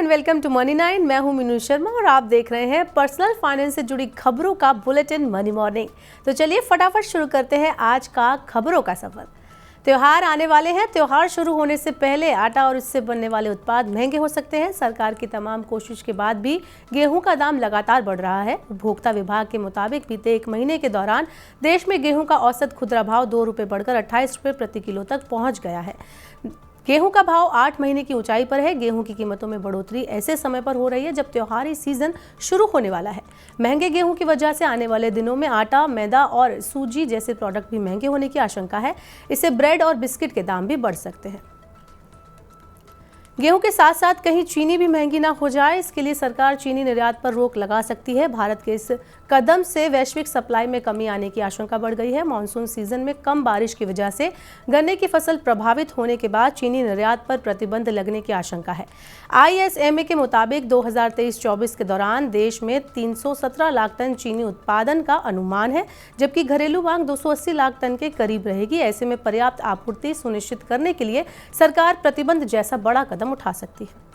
And welcome to money 9। मैं हूं मीनू शर्मा और आप देख रहे हैं पर्सनल फाइनेंस से जुड़ी खबरों का बुलेटिन मनी मॉर्निंग। तो चलिए फटाफट शुरू करते हैं आज का खबरों का सफर। त्योहार आने वाले हैं। त्योहार शुरू होने से पहले आटा और इससे बनने वाले उत्पाद महंगे हो सकते हैं। सरकार की तमाम कोशिश के बाद भी गेहूं का दाम लगातार बढ़ रहा है। उपभोक्ता विभाग के मुताबिक बीते एक महीने के दौरान देश में गेहूं का औसत खुदरा भाव 2 रुपये बढ़कर 28 रुपये प्रति किलो तक पहुंच गया है। गेहूं का भाव 8 महीने की ऊंचाई पर है। गेहूं की कीमतों में बढ़ोतरी ऐसे समय पर हो रही है जब त्योहारी सीजन शुरू होने वाला है। महंगे गेहूं की वजह से आने वाले दिनों में आटा, मैदा और सूजी जैसे प्रोडक्ट भी महंगे होने की आशंका है। इससे ब्रेड और बिस्किट के दाम भी बढ़ सकते हैं। गेहूं के साथ साथ कहीं चीनी भी महंगी ना हो जाए, इसके लिए सरकार चीनी निर्यात पर रोक लगा सकती है। भारत के इस कदम से वैश्विक सप्लाई में कमी आने की आशंका बढ़ गई है। मानसून सीजन में कम बारिश की वजह से गन्ने की फसल प्रभावित होने के बाद चीनी निर्यात पर प्रतिबंध लगने की आशंका है। ISMA के मुताबिक 2023-24 के दौरान देश में 317 लाख टन चीनी उत्पादन का अनुमान है, जबकि घरेलू मांग 280 लाख टन के करीब रहेगी। ऐसे में पर्याप्त आपूर्ति सुनिश्चित करने के लिए सरकार प्रतिबंध जैसा बड़ा कदम उठा सकती है।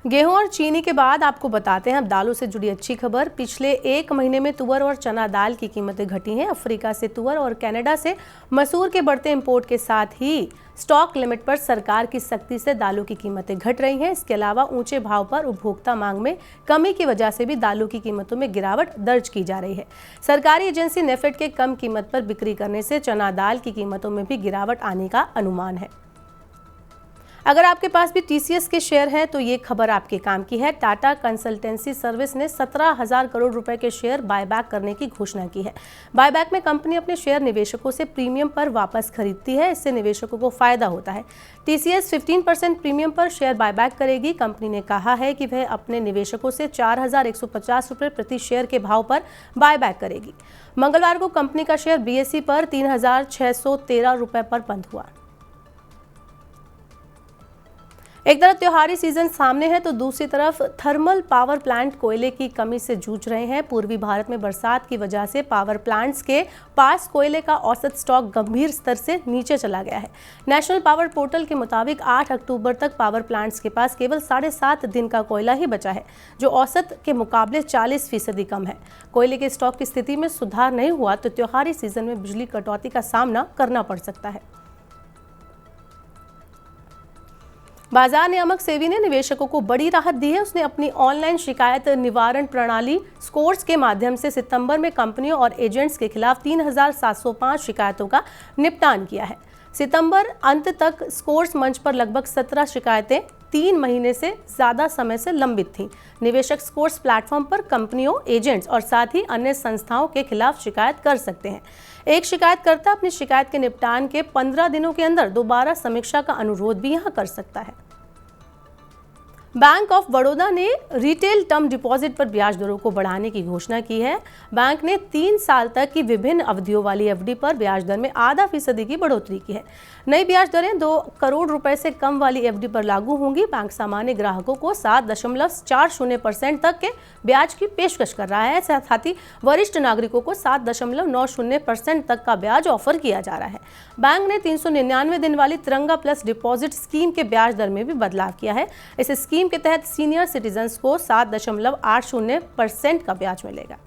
गेहूं और चीनी के बाद आपको बताते हैं अब दालों से जुड़ी अच्छी खबर। पिछले एक महीने में तुअर और चना दाल की कीमतें घटी हैं। अफ्रीका से तुअर और कनाडा से मसूर के बढ़ते इंपोर्ट के साथ ही स्टॉक लिमिट पर सरकार की सख्ती से दालों की कीमतें घट रही हैं। इसके अलावा ऊंचे भाव पर उपभोक्ता मांग में कमी की वजह से भी दालों की कीमतों में गिरावट दर्ज की जा रही है। सरकारी एजेंसी नेफेड के कम कीमत पर बिक्री करने से चना दाल की कीमतों में भी गिरावट आने का अनुमान है। अगर आपके पास भी TCS के शेयर हैं तो ये खबर आपके काम की है। टाटा कंसल्टेंसी सर्विस ने 17,000 करोड़ रुपए के शेयर बायबैक करने की घोषणा की है। बायबैक में कंपनी अपने शेयर निवेशकों से प्रीमियम पर वापस खरीदती है। इससे निवेशकों को फायदा होता है। TCS 15% प्रीमियम पर शेयर बायबैक करेगी। कंपनी ने कहा है कि वह अपने निवेशकों से 4,150 रुपये प्रति शेयर के भाव पर बायबैक करेगी। मंगलवार को कंपनी का शेयर BSE पर 3,613 रुपये पर बंद हुआ। एक तरफ त्योहारी सीजन सामने है तो दूसरी तरफ थर्मल पावर प्लांट कोयले की कमी से जूझ रहे हैं। पूर्वी भारत में बरसात की वजह से पावर प्लांट्स के पास कोयले का औसत स्टॉक गंभीर स्तर से नीचे चला गया है। नेशनल पावर पोर्टल के मुताबिक 8 अक्टूबर तक पावर प्लांट्स के पास केवल 7.5 दिन का कोयला ही बचा है, जो औसत के मुकाबले 40% कम है। कोयले के स्टॉक की स्थिति में सुधार नहीं हुआ तो त्योहारी सीजन में बिजली कटौती का सामना करना पड़ सकता है। बाजार नियामक सेबी ने निवेशकों को बड़ी राहत दी है। उसने अपनी ऑनलाइन शिकायत निवारण प्रणाली स्कोर्स के माध्यम से सितंबर में कंपनियों और एजेंट्स के खिलाफ 3,705 शिकायतों का निपटान किया है। सितंबर अंत तक स्कोर्स मंच पर लगभग 17 शिकायतें 3 महीने से ज़्यादा समय से लंबित थीं। निवेशक स्कोर्स प्लेटफॉर्म पर कंपनियों, एजेंट्स और साथ ही अन्य संस्थाओं के खिलाफ शिकायत कर सकते हैं। एक शिकायतकर्ता अपनी शिकायत के निपटान के 15 दिनों के अंदर दोबारा समीक्षा का अनुरोध भी यहां कर सकता है। बैंक ऑफ बड़ौदा ने रिटेल टर्म डिपॉजिट पर ब्याज दरों को बढ़ाने की घोषणा की है। बैंक ने 3 साल तक की विभिन्न अवधियों वाली FD पर ब्याज दर में 0.5% की बढ़ोतरी की है। नई ब्याज दरें 2 करोड़ रुपए से कम वाली FD पर लागू होंगी। बैंक सामान्य ग्राहकों को 7.40% तक के ब्याज की पेशकश कर रहा है। साथ ही वरिष्ठ नागरिकों को 7.90% तक का ब्याज ऑफर किया जा रहा है। बैंक ने 399 दिन वाली तिरंगा प्लस डिपॉजिट स्कीम के ब्याज दर में भी बदलाव किया है। इस स्कीम के तहत सीनियर सिटीजन्स को 7.80% का ब्याज मिलेगा।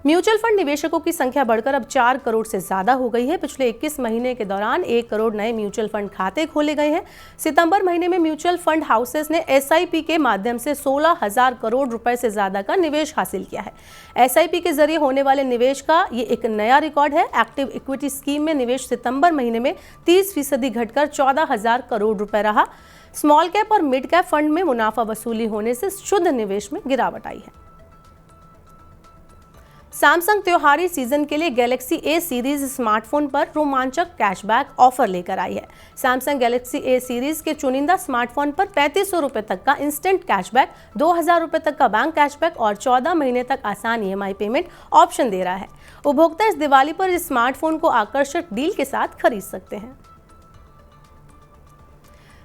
म्यूचुअल फंड निवेशकों की संख्या बढ़कर अब 4 करोड़ से ज्यादा हो गई है। पिछले 21 महीने के दौरान 1 करोड़ नए म्यूचुअल फंड खाते खोले गए हैं। सितंबर महीने में म्यूचुअल फंड हाउसेस ने SIP के माध्यम से 16,000 करोड़ रुपए से ज्यादा का निवेश हासिल किया है। SIP के जरिए होने वाले निवेश का ये एक नया रिकॉर्ड है। एक्टिव इक्विटी स्कीम में निवेश सितंबर महीने में 30% घटकर 14,000 करोड़ रुपए रहा। स्मॉल कैप और मिड कैप फंड में मुनाफा वसूली होने से शुद्ध निवेश में गिरावट आई है। सैमसंग त्योहारी सीजन के लिए गैलेक्सी A सीरीज स्मार्टफोन पर रोमांचक कैशबैक ऑफर लेकर आई है। सैमसंग गैलेक्सी A सीरीज के चुनिंदा स्मार्टफोन पर 3,500 रुपए तक का इंस्टेंट कैशबैक, 2,000 रुपए तक का बैंक कैशबैक और 14 महीने तक आसान EMI पेमेंट ऑप्शन दे रहा है। उपभोक्ता इस दिवाली पर इस स्मार्टफोन को आकर्षक डील के साथ खरीद सकते हैं।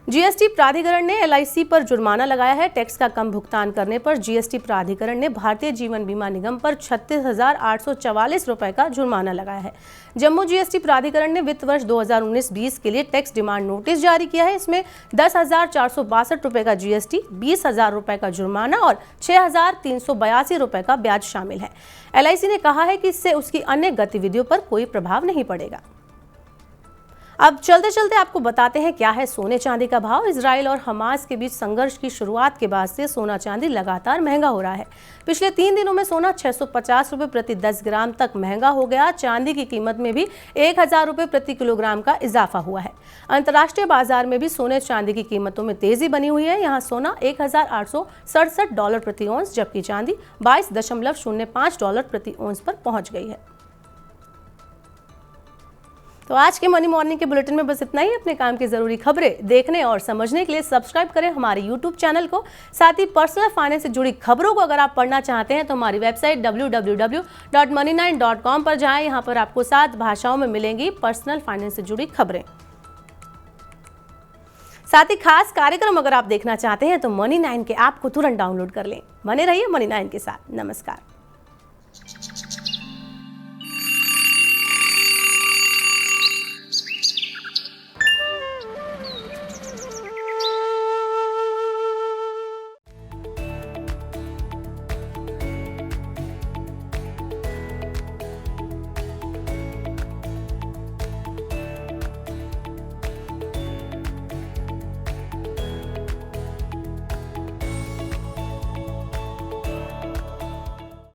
जीएसटी प्राधिकरण ने एलआईसी पर जुर्माना लगाया है। टैक्स का कम भुगतान करने पर जीएसटी प्राधिकरण ने भारतीय जीवन बीमा निगम पर 36,844 रुपए का जुर्माना लगाया है। जम्मू जीएसटी प्राधिकरण ने वित्त वर्ष 2019-20 के लिए टैक्स डिमांड नोटिस जारी किया है। इसमें 10,462 रुपए का जीएसटी, 20,000 रुपए का जुर्माना और 6,382 रुपए का ब्याज शामिल है। एलआईसी ने कहा है कि इससे उसकी अन्य गतिविधियों पर कोई प्रभाव नहीं पड़ेगा। अब चलते चलते आपको बताते हैं क्या है सोने चांदी का भाव। इजराइल और हमास के बीच संघर्ष की शुरुआत के बाद से सोना चांदी लगातार महंगा हो रहा है। पिछले 3 दिनों में सोना 650 रुपए प्रति 10 ग्राम तक महंगा हो गया। चांदी की कीमत में भी 1,000 रुपए प्रति किलोग्राम का इजाफा हुआ है। अंतर्राष्ट्रीय बाजार में भी सोने चांदी की कीमतों में तेजी बनी हुई है। यहाँ सोना $1,867 प्रति औंस, जबकि चांदी $22.05 प्रति औंस पर पहुंच गई है। तो आज के मनी मॉर्निंग के बुलेटिन में बस इतना ही। अपने काम की जरूरी खबरें देखने और समझने के लिए सब्सक्राइब करें हमारे YouTube चैनल को। साथ ही पर्सनल फाइनेंस से जुड़ी खबरों को अगर आप पढ़ना चाहते हैं तो हमारी वेबसाइट www.money9.com पर जाएं। यहाँ पर आपको 7 भाषाओं में मिलेंगी पर्सनल फाइनेंस से जुड़ी खबरें। साथ ही खास कार्यक्रम अगर आप देखना चाहते हैं तो मनी 9 के ऐप को तुरंत डाउनलोड कर लें। बने रहिए मनी 9 के साथ। नमस्कार।